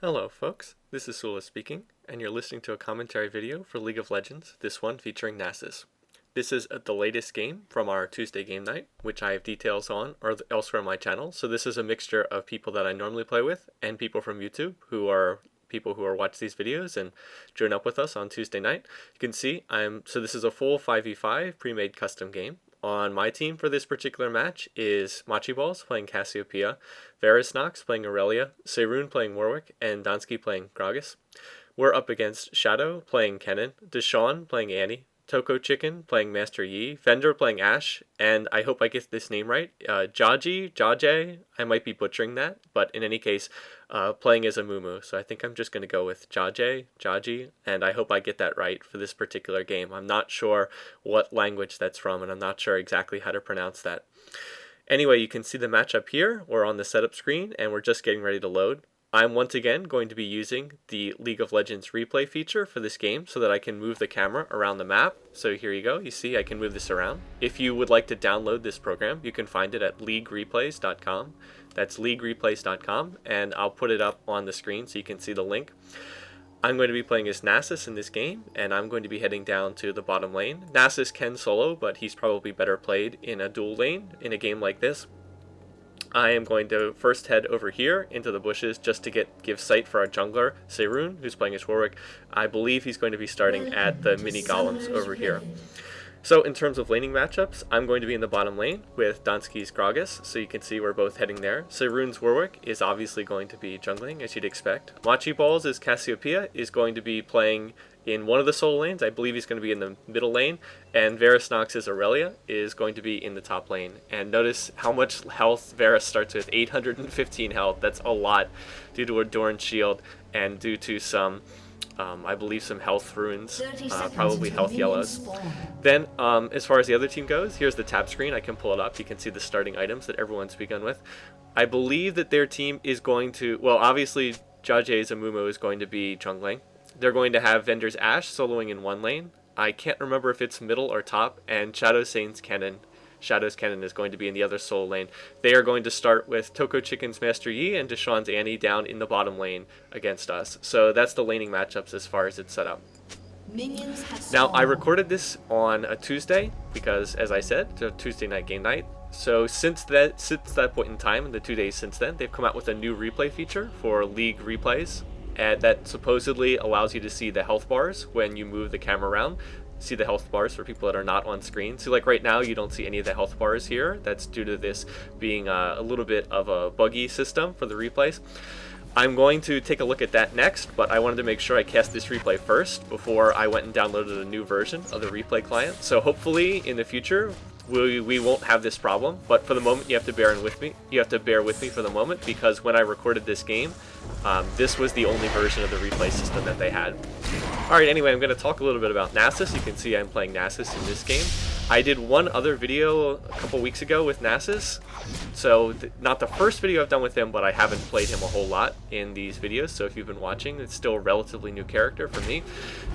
Hello folks, this is Sula speaking, and you're listening to a commentary video for League of Legends, this one featuring Nasus. This is the latest game from our Tuesday game night, which I have details on or elsewhere on my channel, so this is a mixture of people that I normally play with and people from YouTube who are people who are watch these videos and join up with us on Tuesday night. You can see this is a full 5v5 pre-made custom game. On my team for this particular match is Machiballs playing Cassiopeia, Varusnox playing Aurelia, Seirun playing Warwick, and Dansky playing Gragas. We're up against Shadow playing Kennen, Deshawn playing Annie, Toko Chicken playing Master Yi, Fender playing Ashe, and I hope I get this name right, Jaje, I might be butchering that, but in any case, playing as a Mumu, so I think I'm just going to go with Jaji, and I hope I get that right for this particular game. I'm not sure what language that's from, and I'm not sure exactly how to pronounce that. Anyway, you can see the matchup here. We're on the setup screen, and we're just getting ready to load. I'm once again going to be using the League of Legends replay feature for this game so that I can move the camera around the map. So here you go. You see I can move this around. If you would like to download this program, you can find it at leaguereplays.com. That's leaguereplays.com, and I'll put it up on the screen so you can see the link. I'm going to be playing as Nasus in this game, and I'm going to be heading down to the bottom lane. Nasus can solo, but he's probably better played in a dual lane in a game like this. I am going to first head over here into the bushes just to give sight for our jungler, Seirun, who's playing as Warwick. I believe he's going to be starting at the mini golems over here. So in terms of laning matchups, I'm going to be in the bottom lane with Dansky's Gragas, so you can see we're both heading there. Seirun's Warwick is obviously going to be jungling, as you'd expect. Machiballs' Cassiopeia is going to be playing in one of the solo lanes. I believe he's going to be in the middle lane, and Varusnox's Aurelia is going to be in the top lane. And notice how much health Varus starts with, 815 health. That's a lot due to a Doran shield and due to some I believe some health runes, probably health yellows. Then, as far as the other team goes, here's the tab screen. I can pull it up. You can see the starting items that everyone's begun with. I believe that their team is going to, well, obviously, Jaje's Amumu is going to be jungling. They're going to have Vender's Ashe soloing in one lane. I can't remember if it's middle or top, and Shadow's Kennen is going to be in the other solo lane. They are going to start with Toko Chicken's Master Yi and Deshawn's Annie down in the bottom lane against us. So that's the laning matchups as far as it's set up. Now, I recorded this on a Tuesday because, as I said, it's a Tuesday night game night. So since that point in time, in the 2 days since then, they've come out with a new replay feature for League replays that supposedly allows you to see the health bars when you move the camera around. See the health bars for people that are not on screen. So like right now, you don't see any of the health bars here. That's due to this being a little bit of a buggy system for the replays. I'm going to take a look at that next, but I wanted to make sure I cast this replay first before I went and downloaded a new version of the replay client. So hopefully in the future, we won't have this problem, but for the moment you have to bear with me. You have to bear with me for the moment because when I recorded this game, this was the only version of the replay system that they had. Alright, anyway, I'm going to talk a little bit about Nasus. You can see I'm playing Nasus in this game. I did one other video a couple weeks ago with Nasus. So, not the first video I've done with him, but I haven't played him a whole lot in these videos. So if you've been watching, it's still a relatively new character for me.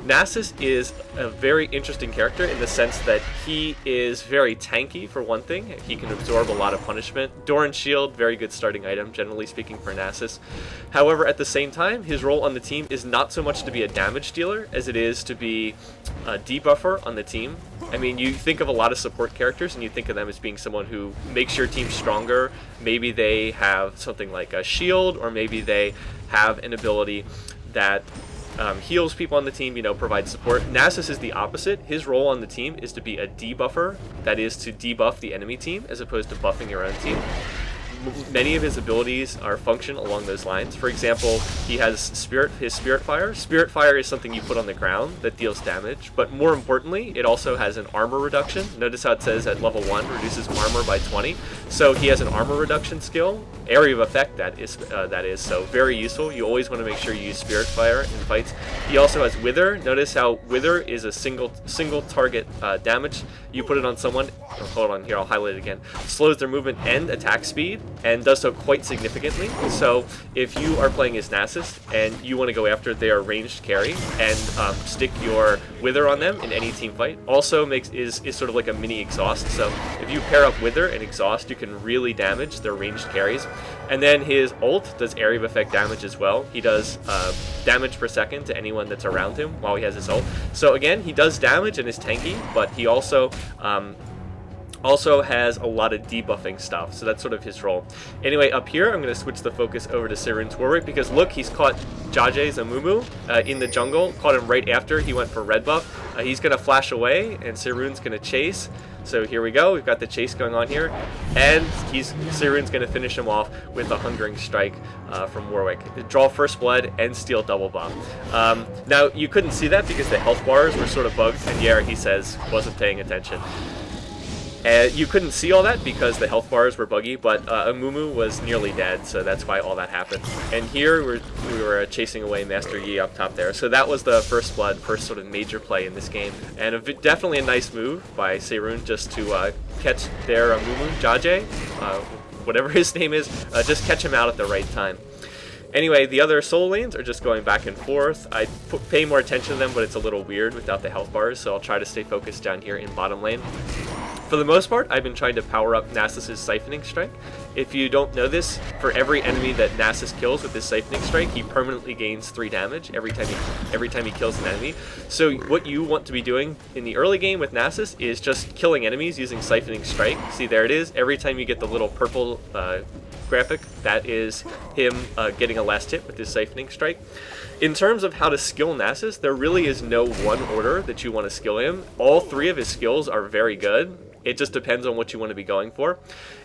Nasus is a very interesting character in the sense that he is very tanky, for one thing. He can absorb a lot of punishment. Doran Shield, very good starting item, generally speaking, for Nasus. However, at the same time, his role on the team is not so much to be a damage dealer as it is to be a debuffer on the team. I mean, you think of a lot of support characters and you think of them as being someone who makes your team stronger. Maybe they have something like a shield, or maybe they have an ability that heals people on the team, provides support. Nasus is the opposite. His role on the team is to be a debuffer, that is to debuff the enemy team as opposed to buffing your own team. Many of his abilities are function along those lines. For example, he has his Spirit Fire. Spirit Fire is something you put on the ground that deals damage, but more importantly, it also has an armor reduction. Notice how it says at level 1 reduces armor by 20. So he has an armor reduction skill, area of effect that is, so very useful. You always want to make sure you use Spirit Fire in fights. He also has Wither. Notice how Wither is a single target damage. You put it on someone, hold on here, I'll highlight it again. Slows their movement and attack speed and does so quite significantly. So if you are playing as Nasus and you want to go after their ranged carry and stick your Wither on them in any team fight, also is sort of like a mini exhaust. So if you pair up Wither and exhaust, you can really damage their ranged carries. And then his ult does area of effect damage as well. He does damage per second to anyone that's around him while he has his ult. So again, he does damage and is tanky, but he also has a lot of debuffing stuff, so that's sort of his role. Anyway, up here, I'm going to switch the focus over to Seirun's Warwick, because look, he's caught Jaje's Amumu in the jungle, caught him right after he went for red buff. He's going to flash away, and Seirun's going to chase. So here we go, we've got the chase going on here, and Seirun's going to finish him off with a Hungering Strike from Warwick. Draw first blood and steal double buff. Now, you couldn't see that because the health bars were sort of bugged, and yeah, he says, wasn't paying attention. You couldn't see all that because the health bars were buggy, but Amumu was nearly dead, so that's why all that happened. And here we were chasing away Master Yi up top there. So that was the first blood, first sort of major play in this game. And definitely a nice move by Seirun just to catch their Amumu, Jaje, whatever his name is, just catch him out at the right time. Anyway, the other solo lanes are just going back and forth. I pay more attention to them, but it's a little weird without the health bars, so I'll try to stay focused down here in bottom lane. For the most part, I've been trying to power up Nasus' Siphoning Strike. If you don't know this, for every enemy that Nasus kills with this Siphoning Strike, he permanently gains 3 damage every time he kills an enemy. So what you want to be doing in the early game with Nasus is just killing enemies using Siphoning Strike. See, there it is. Every time you get the little purple graphic, that is him getting a last hit with his Siphoning Strike. In terms of how to skill Nasus, there really is no one order that you want to skill him. All 3 of his skills are very good. It just depends on what you want to be going for.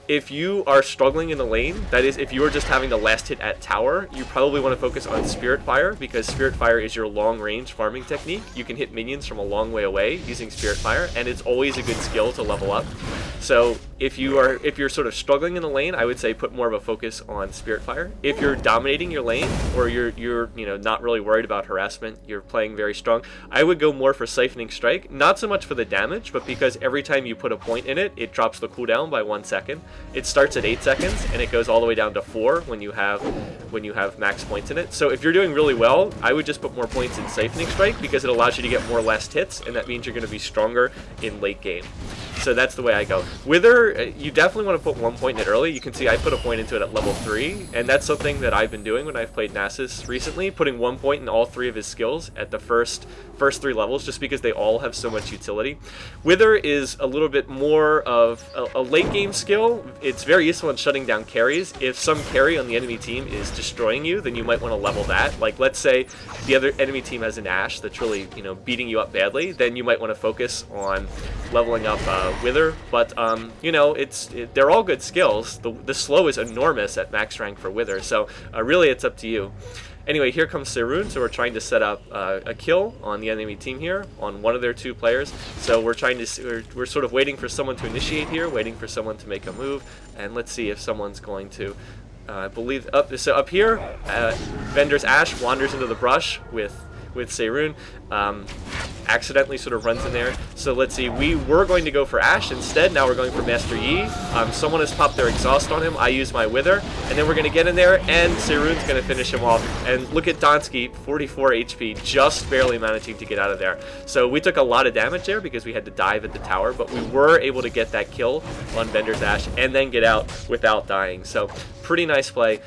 If you are struggling in the lane, that is, if you are just having the last hit at tower, you probably want to focus on Spirit Fire, because Spirit Fire is your long-range farming technique. You can hit minions from a long way away using Spirit Fire, and it's always a good skill to level up. So if you're sort of struggling in the lane, I would say put more of a focus on Spirit Fire. If you're dominating your lane, or you're not really worried about harassment, you're playing very strong, I would go more for Siphoning Strike. Not so much for the damage, but because every time you put a point in it, it drops the cooldown by 1 second. It starts at 8 seconds, and it goes all the way down to 4 when you have max points in it. So if you're doing really well, I would just put more points in Siphoning Strike, because it allows you to get more last hits, and that means you're going to be stronger in late game. So that's the way I go. Wither, you definitely want to put 1 point in it early. You can see I put a point into it at level 3, and that's something that I've been doing when I've played Nasus recently, putting 1 point in all 3 of his skills at the first 3 levels, just because they all have so much utility. Wither is a little bit more of a late game skill. It's very useful in shutting down carries. If some carry on the enemy team is destroying you, then you might want to level that. Like, let's say the other enemy team has an Ashe that's really, beating you up badly, then you might want to focus on leveling up Wither. But they're all good skills. The slow is enormous at max rank for Wither, so really it's up to you. Anyway, here comes Seirun, so we're trying to set up a kill on the enemy team here, on one of their 2 players. So we're sort of waiting for someone to initiate here, waiting for someone to make a move, and let's see if someone's going to, I believe, up here, Vendor's Ashe wanders into the brush with Seirun, accidentally sort of runs in there. So let's see, we were going to go for Ashe instead, now we're going for Master Yi. Someone has popped their exhaust on him, I use my Wither, and then we're going to get in there, and Seirun's going to finish him off. And look at Donsky, 44 HP, just barely managing to get out of there. So we took a lot of damage there because we had to dive at the tower, but we were able to get that kill on Vendor's Ashe and then get out without dying. So pretty nice play.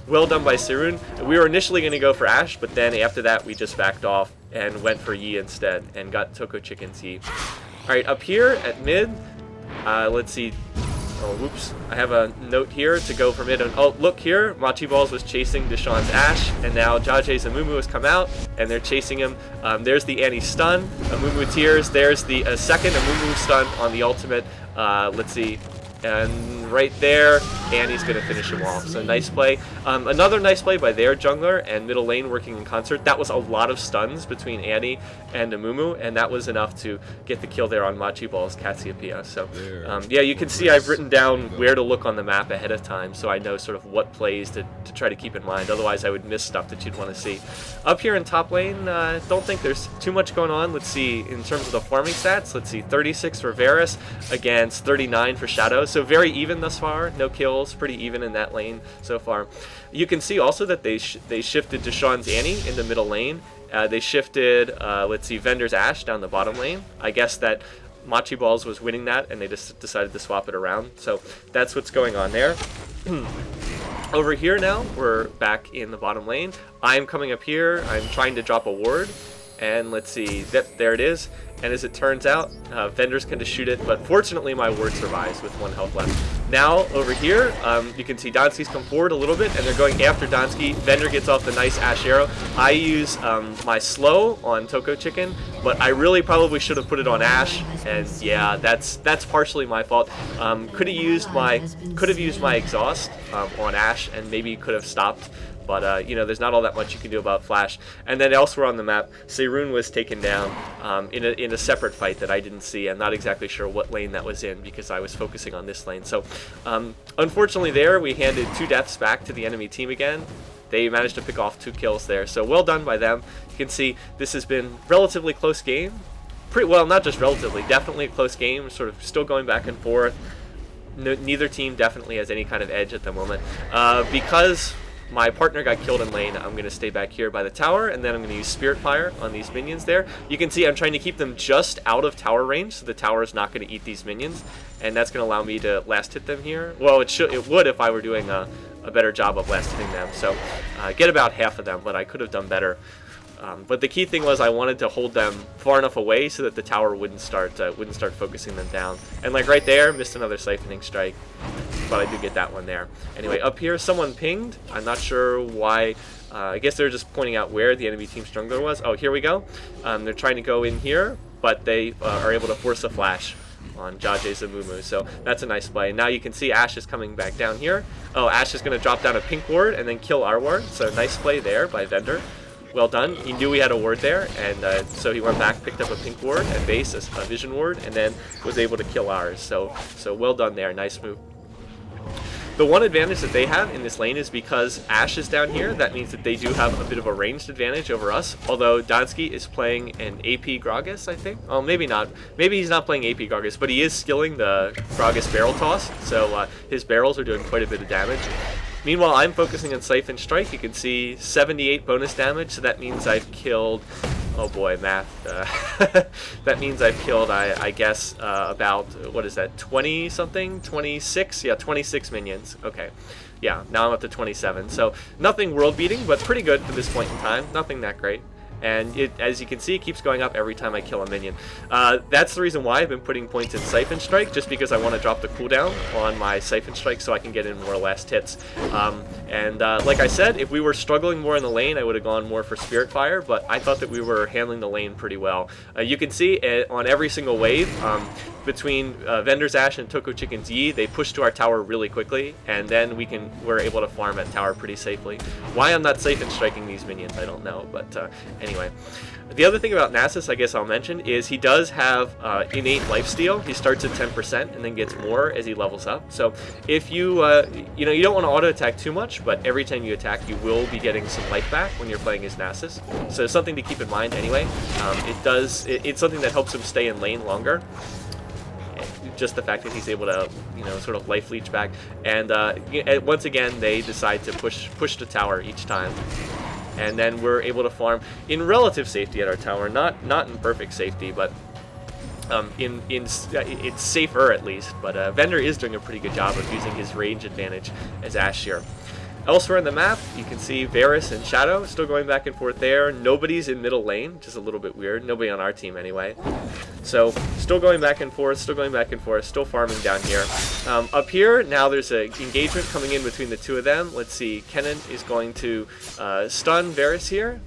Well done by Seirun. We were initially going to go for Ashe, but then after that we just backed off and went for Yi instead and got Toko Chicken's Yi. Alright, up here at mid, let's see. Oh, whoops. I have a note here to go for mid. Oh, look here. Machi Balls was chasing Deshaun's Ashe, and now Jaje's Amumu has come out, and they're chasing him. There's the Annie stun. Amumu tears. There's the second Amumu stun on the ultimate. Let's see. And right there, Annie's going to finish him off. So nice play. Another nice play by their jungler and middle lane working in concert. That was a lot of stuns between Annie and Amumu, and that was enough to get the kill there on Machi Ball's Cassiopeia. So yeah, you can see I've written down where to look on the map ahead of time, so I know sort of what plays to try to keep in mind. Otherwise, I would miss stuff that you'd want to see. Up here in top lane, don't think there's too much going on. Let's see, in terms of the farming stats, let's see, 36 for Varus against 39 for Shadow. So very even thus far. No kills, pretty even in that lane so far. You can see also that they shifted Deshaun's Annie in the middle lane. They shifted, let's see, Vendor's Ashe down the bottom lane. I guess that Machi Balls was winning that, and they just decided to swap it around. So that's what's going on there. Over here now, we're back in the bottom lane. I'm coming up here. I'm trying to drop a ward. And let's see, there it is. And as it turns out, Vendors can just shoot it, but fortunately my ward survives with 1 health left. Now, over here, you can see Donski's come forward a little bit, and they're going after Donski. Vendor gets off the nice Ashe arrow. I use my slow on Toko Chicken, but I really probably should have put it on Ashe, and yeah, that's partially my fault. Could have used my exhaust on Ashe, and maybe could have stopped. But, you know, there's not all that much you can do about Flash. And then elsewhere on the map, Seirun was taken down in a separate fight that I didn't see. I'm not exactly sure what lane that was in because I was focusing on this lane. So, unfortunately there, we handed 2 deaths back to the enemy team again. They managed to pick off 2 kills there. So, well done by them. You can see this has been relatively close game. Well, not just relatively, definitely a close game. Sort of still going back and forth. Neither team definitely has any kind of edge at the moment. Because my partner got killed in lane, I'm going to stay back here by the tower, and then I'm going to use Spirit Fire on these minions there. You can see I'm trying to keep them just out of tower range, so the tower is not going to eat these minions, and that's going to allow me to last hit them here. Well, it would if I were doing a better job of last hitting them. So get about half of them, but I could have done better. But the key thing was I wanted to hold them far enough away so that the tower wouldn't start focusing them down. And like right there, missed another siphoning strike, but I do get that one there. Anyway, up here someone pinged. I'm not sure why. I guess they're just pointing out where the enemy team's jungler was. Oh, here we go. They're trying to go in here, but they are able to force a flash on Jajay Zamumu, so that's a nice play. Now you can see Ashe is coming back down here. Oh, Ashe is going to drop down a pink ward and then kill our ward, so nice play there by Vendor. Well done. He knew we had a ward there, and so he went back, picked up a pink ward at base, a vision ward, and then was able to kill ours. So well done there. Nice move. The one advantage that they have in this lane is because Ashe is down here, that means that they do have a bit of a ranged advantage over us, although Donski is playing an AP Gragas, I think. Oh, maybe not. Maybe he's not playing AP Gragas, but he is skilling the Gragas barrel toss, so his barrels are doing quite a bit of damage. Meanwhile, I'm focusing on Siphon Strike. You can see 78 bonus damage, so that means I've killed, oh boy, math. That means I've killed, I guess, about, what is that, 20-something? 26? Yeah, 26 minions. Okay. Yeah, now I'm up to 27. So nothing world-beating, but pretty good for this point in time. Nothing that great. And it, as you can see, it keeps going up every time I kill a minion. That's the reason why I've been putting points in Siphon Strike, just because I want to drop the cooldown on my Siphon Strike so I can get in more last hits. Like I said, if we were struggling more in the lane, I would have gone more for Spirit Fire, but I thought that we were handling the lane pretty well. You can see on every single wave, between Vendor's Ashe and Toko Chicken's Yi, they push to our tower really quickly, and then we're able to farm at tower pretty safely. Why I'm not safe in striking these minions, I don't know, but anyway. The other thing about Nasus, I guess I'll mention, is he does have innate lifesteal. He starts at 10% and then gets more as he levels up. So if you you don't want to auto attack too much, but every time you attack, you will be getting some life back when you're playing as Nasus. So something to keep in mind anyway. It's something that helps him stay in lane longer. Just the fact that he's able to, sort of life leech back. And once again, they decide to push the tower each time. And then we're able to farm in relative safety at our tower, not in perfect safety, but it's safer at least. But Vendor is doing a pretty good job of using his range advantage as Ashe here. Elsewhere in the map, you can see Varus and Shadow still going back and forth there. Nobody's in middle lane, which is a little bit weird. Nobody on our team anyway. So still going back and forth, still farming down here. Up here, now there's an engagement coming in between the two of them. Let's see, Kennen is going to stun Varus here.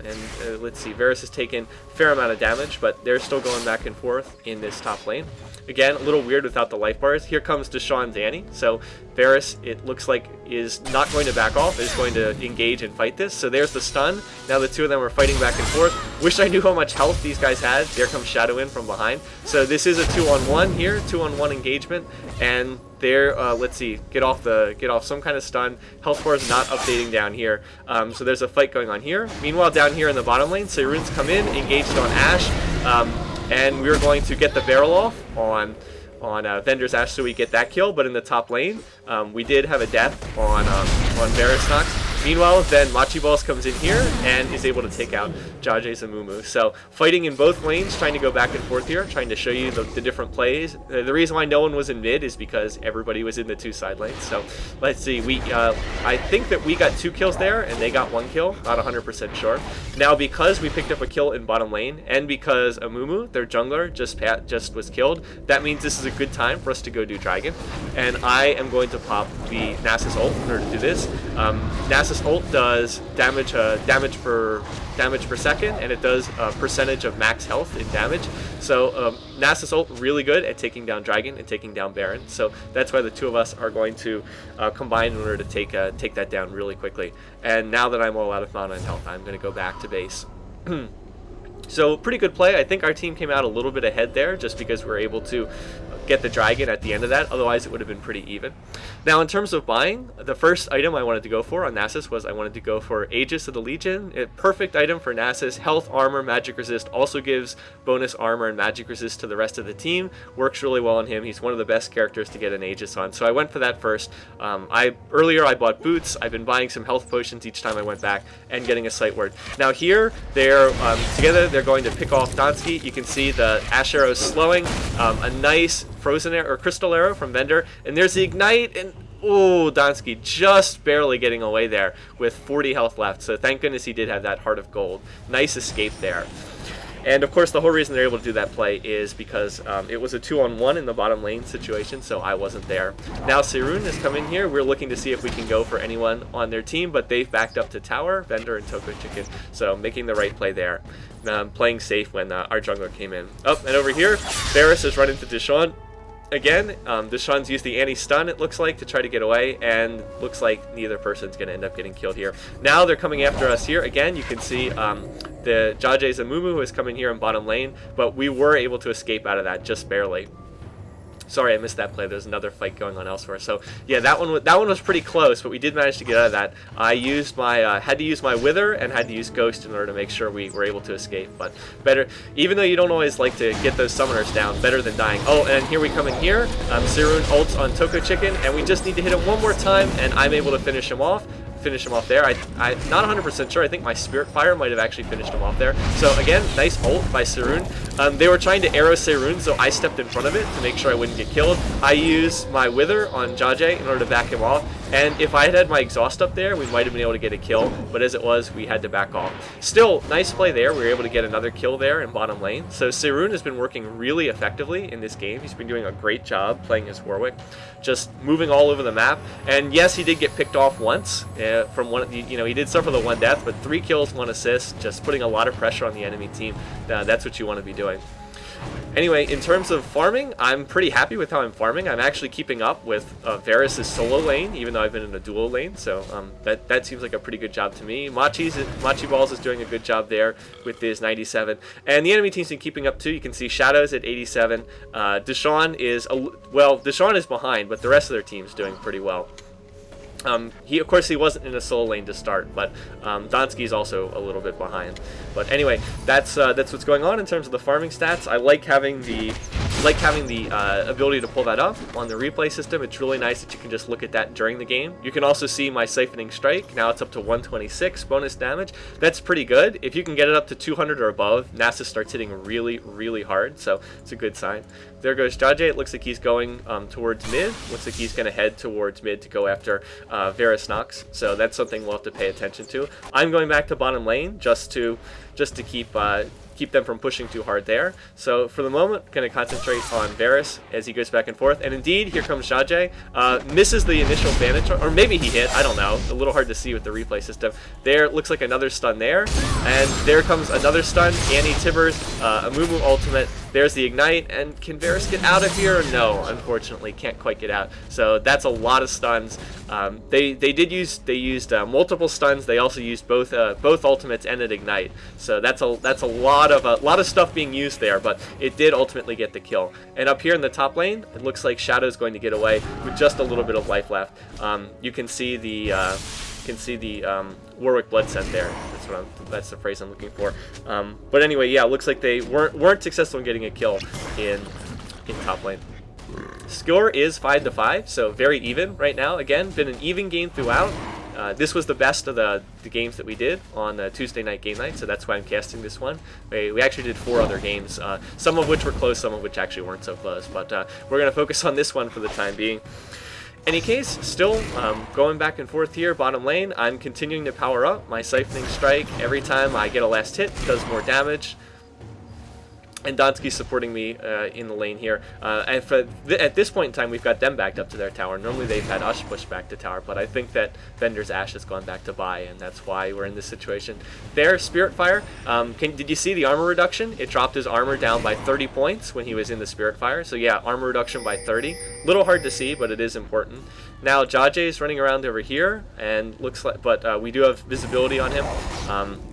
And let's see, Varus has taken a fair amount of damage, but they're still going back and forth in this top lane. Again, a little weird without the life bars. Here comes Deshaun's Annie. So Varus, it looks like, is not going to back off, is going to engage and fight this. So there's the stun. Now the two of them are fighting back and forth. Wish I knew how much health these guys had. There comes Shadow in from behind. So this is a 2-on-1 here, 2-on-1 engagement. And there, let's see, get off some kind of stun. Health bar is not updating down here. So there's a fight going on here. Meanwhile, down here in the bottom lane, Seirun's come in, engaged on Ashe. And we're going to get the barrel off on on Vender's Ash, so we get that kill. But in the top lane, we did have a death on Varus Nox. Meanwhile, then Machi Balls comes in here and is able to take out Jaje's Amumu. So fighting in both lanes, trying to go back and forth here, trying to show you the different plays. The reason why no one was in mid is because everybody was in the 2 side lanes. So let's see, I think that we got 2 kills there and they got 1 kill, not 100% sure. Now because we picked up a kill in bottom lane and because Amumu, their jungler, just was killed, that means this is a good time for us to go do Dragon. And I am going to pop the Nasus ult in order to do this. Nasus ult does damage per second, and it does a percentage of max health in damage. So Nasus ult really good at taking down Dragon and taking down Baron. So that's why the 2 of us are going to combine in order to take that down really quickly. And now that I'm all out of mana and health, I'm going to go back to base. So pretty good play. I think our team came out a little bit ahead there just because we were able to get the Dragon at the end of that. Otherwise, it would have been pretty even. Now, in terms of buying, the first item I wanted to go for on Nasus was I wanted to go for Aegis of the Legion. A perfect item for Nasus. Health, armor, magic resist. Also gives bonus armor and magic resist to the rest of the team. Works really well on him. He's one of the best characters to get an Aegis on. So I went for that first. Earlier I bought boots. I've been buying some health potions each time I went back and getting a sight word. Now here, they're together. They're going to pick off Donsky. You can see the Ash arrow slowing. A nice frozen arrow or crystal arrow from Vender, and there's the ignite, and oh, Donsky just barely getting away there with 40 health left. So thank goodness he did have that heart of gold. Nice escape there. And of course, the whole reason they're able to do that play is because it was a 2-on-1 in the bottom lane situation, so I wasn't there. Now Seirun has come in here. We're looking to see if we can go for anyone on their team, but they've backed up to tower, Vender, and Toko Chicken, so making the right play there. Playing safe when our jungler came in. Oh, and over here, Varus has run into Deshaun. Again, Deshaun's used the anti-stun, it looks like, to try to get away, and looks like neither person's going to end up getting killed here. Now they're coming after us here. Again, you can see the Jaje's Amumu who is coming here in bottom lane, but we were able to escape out of that just barely. Sorry, I missed that play. There's another fight going on elsewhere. So yeah, that one was pretty close, but we did manage to get out of that. I used my had to use my Wither and had to use Ghost in order to make sure we were able to escape. But better, even though you don't always like to get those summoners down, better than dying. Oh, and here we come in here. Seirun ults on Toko Chicken, and we just need to hit him one more time, and I'm able to finish him off there. I'm not 100% sure. I think my Spirit Fire might have actually finished him off there. So again, nice ult by Seirun. They were trying to arrow Seirun, so I stepped in front of it to make sure I wouldn't get killed. I used my Wither on Jaje in order to back him off. And if I had had my exhaust up there, we might have been able to get a kill, but as it was, we had to back off. Still, nice play there. We were able to get another kill there in bottom lane. So Seirun has been working really effectively in this game. He's been doing a great job playing as Warwick, just moving all over the map. And yes, he did get picked off once from one. He did suffer the 1 death, but 3 kills, 1 assist, just putting a lot of pressure on the enemy team. That's what you want to be doing. Anyway, in terms of farming, I'm pretty happy with how I'm farming. I'm actually keeping up with Varus' solo lane, even though I've been in a duo lane, so that seems like a pretty good job to me. Machi Balls is doing a good job there with his 97. And the enemy team's been keeping up too. You can see Shadows at 87. Deshaun is behind, but the rest of their team's doing pretty well. Of course, he wasn't in a solo lane to start, but Donsky's also a little bit behind. But anyway, that's what's going on in terms of the farming stats. I like having the ability to pull that up on the replay system. It's really nice that you can just look at that during the game. You can also see my Siphoning Strike. Now it's up to 126 bonus damage. That's pretty good. If you can get it up to 200 or above, Nasus starts hitting really, really hard, so it's a good sign. There goes Jaje. It looks like he's going towards mid. Looks like he's going to head towards mid to go after Varus Nox. So that's something we'll have to pay attention to. I'm going back to bottom lane just to keep them from pushing too hard there. So for the moment, going to concentrate on Varus as he goes back and forth. And indeed, here comes Jaje. Misses the initial bandage, or maybe he hit. I don't know. A little hard to see with the replay system. There looks like another stun there, and there comes another stun. Annie Tibbers, Amumu ultimate. There's the ignite, and can Varus get out of here? No, unfortunately, can't quite get out. So that's a lot of stuns. They used multiple stuns. They also used both ultimates and an ignite. So that's a lot of stuff being used there, but it did ultimately get the kill. And up here in the top lane, it looks like Shadow's going to get away with just a little bit of life left. You can see the Warwick Blood Scent there. That's the phrase I'm looking for. But anyway, yeah, it looks like they weren't successful in getting a kill in top lane. Score is 5-5, so very even right now. Again, been an even game throughout. This was the best of the games that we did on the Tuesday night game night, so that's why I'm casting this one. We actually did 4 other games, some of which were close, some of which actually weren't so close, but we're going to focus on this one for the time being. Any case, still going back and forth here, bottom lane. I'm continuing to power up my Siphoning Strike. Every time I get a last hit, it does more damage. And Donsky's supporting me in the lane here. And at this point in time, we've got them backed up to their tower. Normally they've had us push back to tower, but I think that Vendor's Ash has gone back to buy, and that's why we're in this situation. There, Spirit Fire. Did you see the armor reduction? It dropped his armor down by 30 points when he was in the Spirit Fire. So yeah, armor reduction by 30. Little hard to see, but it is important. Now Jaje is running around over here, and looks like, but we do have visibility on him.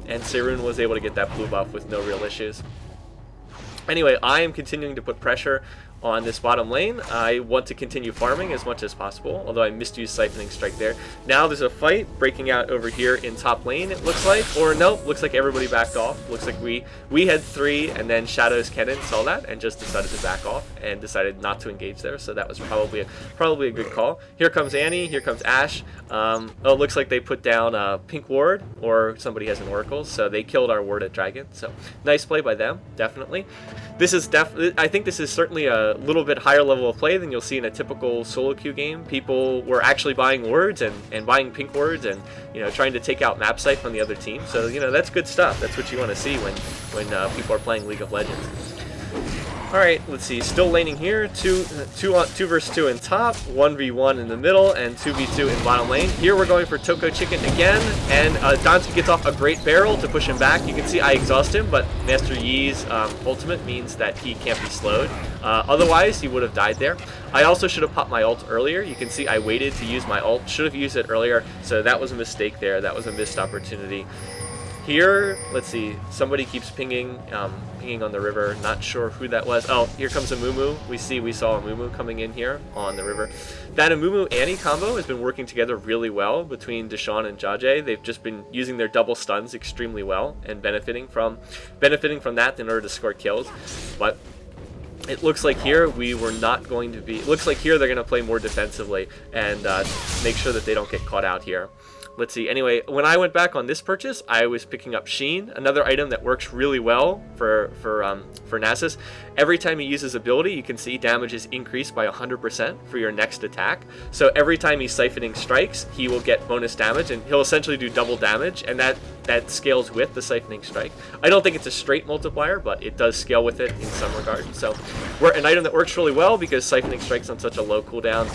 And Seirun was able to get that blue buff with no real issues. Anyway, I am continuing to put pressure on this bottom lane. I want to continue farming as much as possible, although I misused Siphoning Strike there. Now there's a fight breaking out over here in top lane, it looks like. Or nope, looks like everybody backed off. Looks like we had 3, and then Shadow's Kennen saw that and just decided to back off and decided not to engage there, so that was probably a good call. Here comes Annie, here comes Ashe. Oh, it looks like they put down a pink ward, or somebody has an oracle, so they killed our ward at Dragon. So nice play by them, definitely. This is I think this is certainly a little bit higher level of play than you'll see in a typical solo queue game. People were actually buying wards and buying pink wards, and trying to take out map sight from the other team. So that's good stuff. That's what you want to see when people are playing League of Legends. All right, let's see. Still laning here. 2 versus 2 in top, 1v1 in the middle, and 2v2 in bottom lane. Here we're going for Toko Chicken again, and Donsky gets off a great barrel to push him back. You can see I exhaust him, but Master Yi's ultimate means that he can't be slowed. Otherwise, he would have died there. I also should have popped my ult earlier. You can see I waited to use my ult. Should have used it earlier, so that was a mistake there. That was a missed opportunity. Here, let's see, somebody keeps pinging on the river. Not sure who that was. Oh, here comes a Mumu. We saw a Mumu coming in here on the river. That Mumu Annie combo has been working together really well between Deshawn and Jaje. They've just been using their double stuns extremely well and benefiting from that in order to score kills. But it looks like here we were not going to be. It looks like here they're going to play more defensively and make sure that they don't get caught out here. Let's see. Anyway, when I went back on this purchase, I was picking up Sheen, another item that works really well for Nasus. Every time he uses ability, you can see damage is increased by 100% for your next attack. So every time he's Siphoning Strikes, he will get bonus damage, and he'll essentially do double damage, and that scales with the Siphoning Strike. I don't think it's a straight multiplier, but it does scale with it in some regard. So we're an item that works really well because Siphoning Strike's on such a low cooldown.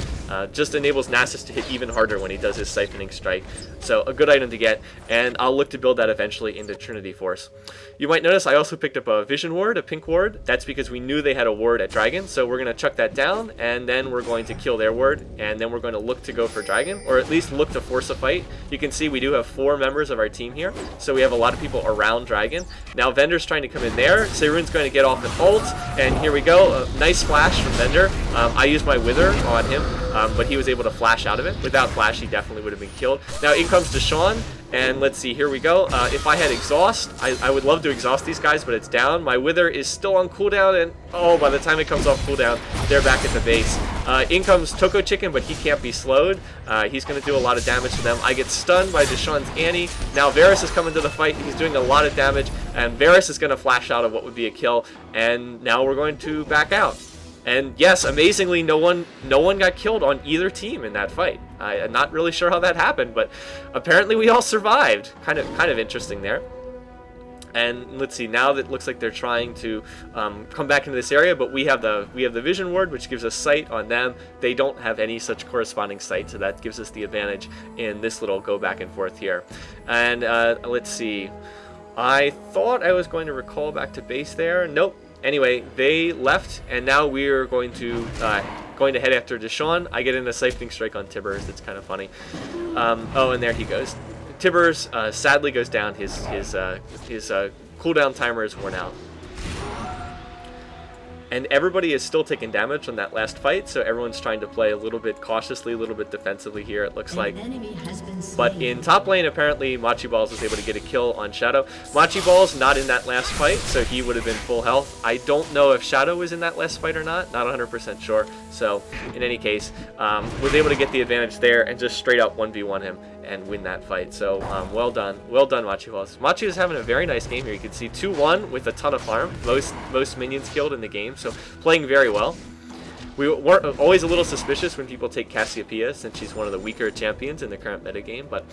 Just enables Nasus to hit even harder when he does his Siphoning Strike. So a good item to get, and I'll look to build that eventually into Trinity Force. You might notice I also picked up a Vision Ward, a pink ward. That's because we knew they had a ward at Dragon, so we're going to chuck that down, and then we're going to kill their ward, and then we're going to look to go for Dragon, or at least look to force a fight. You can see we do have 4 members of our team here, so we have a lot of people around Dragon. Now Vendor's trying to come in there. Seirun's going to get off an ult, and here we go. A nice flash from Vendor. I used my Wither on him, but he was able to flash out of it. Without flash, he definitely would have been killed. Now in comes Deshawn, and let's see, here we go. If I had exhaust, I would love to exhaust these guys, but it's down. My Wither is still on cooldown, and oh, by the time it comes off cooldown, they're back at the base. In comes Toko Chicken, but he can't be slowed. He's going to do a lot of damage to them. I get stunned by Deshawn's Annie. Now Varus is coming to the fight. He's doing a lot of damage, and Varus is going to flash out of what would be a kill, and now we're going to back out. And yes, amazingly, no one got killed on either team in that fight. I'm not really sure how that happened, but apparently we all survived. Kind of interesting there. And let's see, now that it looks like they're trying to come back into this area, but we have the Vision Ward, which gives us sight on them. They don't have any such corresponding sight, so that gives us the advantage in this little go back and forth here. And let's see, I thought I was going to recall back to base there. Nope. Anyway, they left, and now we're going to head after Deshawn. I get in a Siphoning Strike on Tibbers. It's kind of funny. Oh, and there he goes. Tibbers sadly goes down. His cooldown timer is worn out. And everybody is still taking damage on that last fight, so everyone's trying to play a little bit cautiously, a little bit defensively here, it looks like. But in top lane, apparently, Machi Balls was able to get a kill on Shadow. Machi Balls not in that last fight, so he would have been full health. I don't know if Shadow was in that last fight or not 100% sure. So, in any case, was able to get the advantage there and just straight up 1v1 him and win that fight. So, well done, Machi Balls. Machi is having a very nice game here. You can see 2-1 with a ton of farm, most minions killed in the game. So playing very well. We were always a little suspicious when people take Cassiopeia, since she's one of the weaker champions in the current metagame, but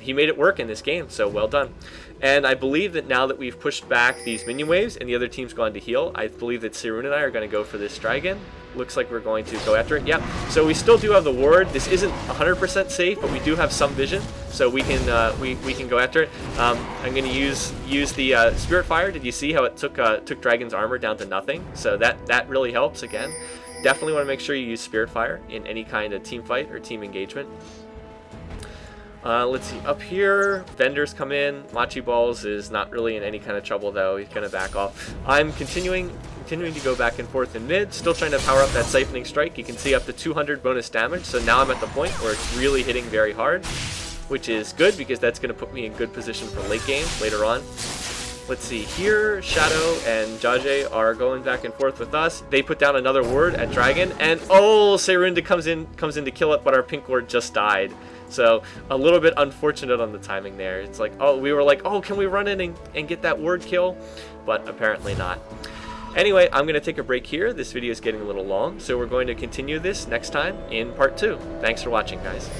he made it work in this game, so well done. And I believe that now that we've pushed back these minion waves and the other team's gone to heal, I believe that Sirun and I are going to go for this dragon. Looks like we're going to go after it. Yep. So we still do have the ward. This isn't 100% safe, but we do have some vision, so we can go after it. I'm going to use the Spirit Fire. Did you see how it took Dragon's armor down to nothing? So that really helps again. Definitely want to make sure you use Spirit Fire in any kind of team fight or team engagement. Let's see, up here, vendors come in. Machi Balls is not really in any kind of trouble though. He's gonna back off. I'm continuing to go back and forth in mid, still trying to power up that Siphoning Strike. You can see up to 200 bonus damage, so now I'm at the point where it's really hitting very hard, which is good because that's gonna put me in good position for late game later on. Let's see, here Shadow and Jaje are going back and forth with us. They put down another ward at Dragon, and oh, Serunda comes in to kill it, but our pink ward just died. So a little bit unfortunate on the timing there. It's like, oh, we were like, oh, can we run in and get that ward kill? But apparently not. Anyway, I'm going to take a break here. This video is getting a little long, so we're going to continue this next time in part 2. Thanks for watching, guys.